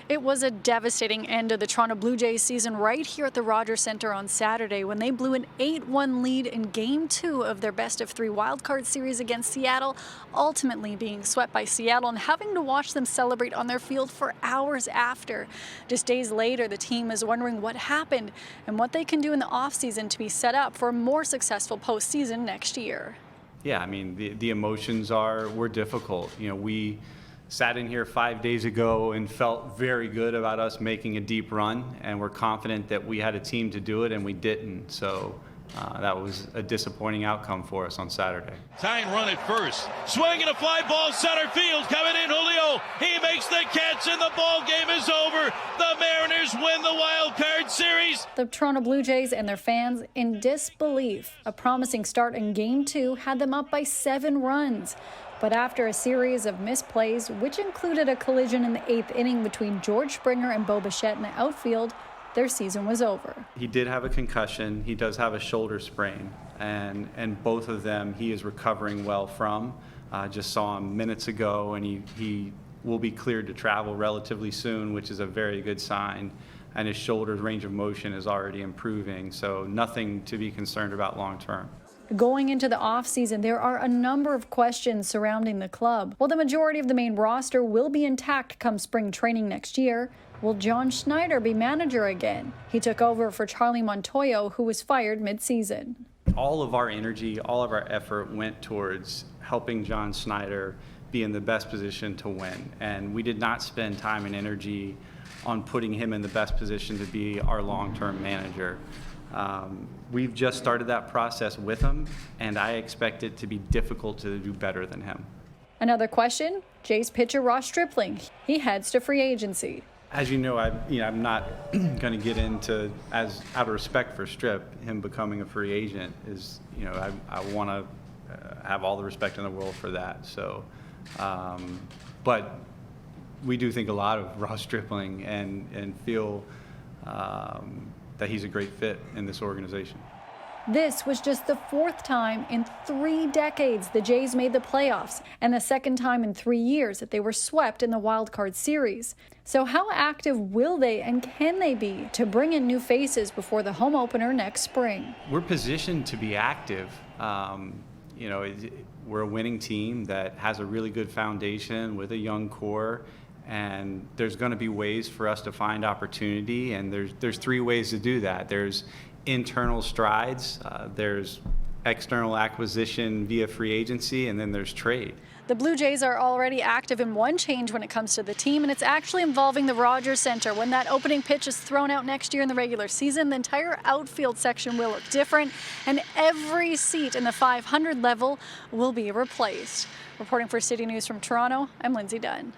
It was a devastating end of the Toronto Blue Jays season right here at the Rogers Centre on Saturday when they blew an 8-1 lead in Game 2 of their best-of-3 wildcard series against Seattle, ultimately being swept by Seattle and having to watch them celebrate on their field for hours after. Just days later, the team is wondering what happened and what they can do in the offseason to be set up for a more successful postseason next year. Yeah, I mean, the emotions were difficult. You know, we sat in here 5 days ago and felt very good about us making a deep run, and we're confident that we had a team to do it, and we didn't. So that was a disappointing outcome for us on Saturday. Tying run at first, swinging a fly ball center field, coming in Julio. He makes the catch, and the ball game is over. The Mariners win the wild card series. The Toronto Blue Jays and their fans in disbelief. A promising start in Game 2 had them up by 7 runs. But after a series of misplays, which included a collision in the 8th inning between George Springer and Bo Bichette in the outfield, their season was over. He did have a concussion. He does have a shoulder sprain, and both of them he is recovering well from. Just saw him minutes ago, and he will be cleared to travel relatively soon, which is a very good sign. And his shoulder's range of motion is already improving, so nothing to be concerned about long term. Going into the offseason, there are a number of questions surrounding the club. While the majority of the main roster will be intact come spring training next year, will John Schneider be manager again? He took over for Charlie Montoyo, who was fired mid-season. All of our energy, all of our effort went towards helping John Schneider be in the best position to win. And we did not spend time and energy on putting him in the best position to be our long-term manager. We've just started that process with him, and I expect it to be difficult to do better than him. Another question, Jays pitcher Ross Stripling. He heads to free agency. As you know, I'm not going to get into, out of respect for Strip, him becoming a free agent is, I want to have all the respect in the world for that. So, but we do think a lot of Ross Stripling and feel that he's a great fit in this organization. This was just the 4th time in 3 decades the Jays made the playoffs, and the 2nd time in 3 years that they were swept in the wild card series. So how active will they and can they be to bring in new faces before the home opener next spring? We're positioned to be active. We're a winning team that has a really good foundation with a young core. And there's going to be ways for us to find opportunity, and there's 3 ways to do that. There's internal strides, there's external acquisition via free agency, and then there's trade. The Blue Jays are already active in one change when it comes to the team, and it's actually involving the Rogers Centre. When that opening pitch is thrown out next year in the regular season, the entire outfield section will look different, and every seat in the 500 level will be replaced. Reporting for City News from Toronto, I'm Lindsay Dunn.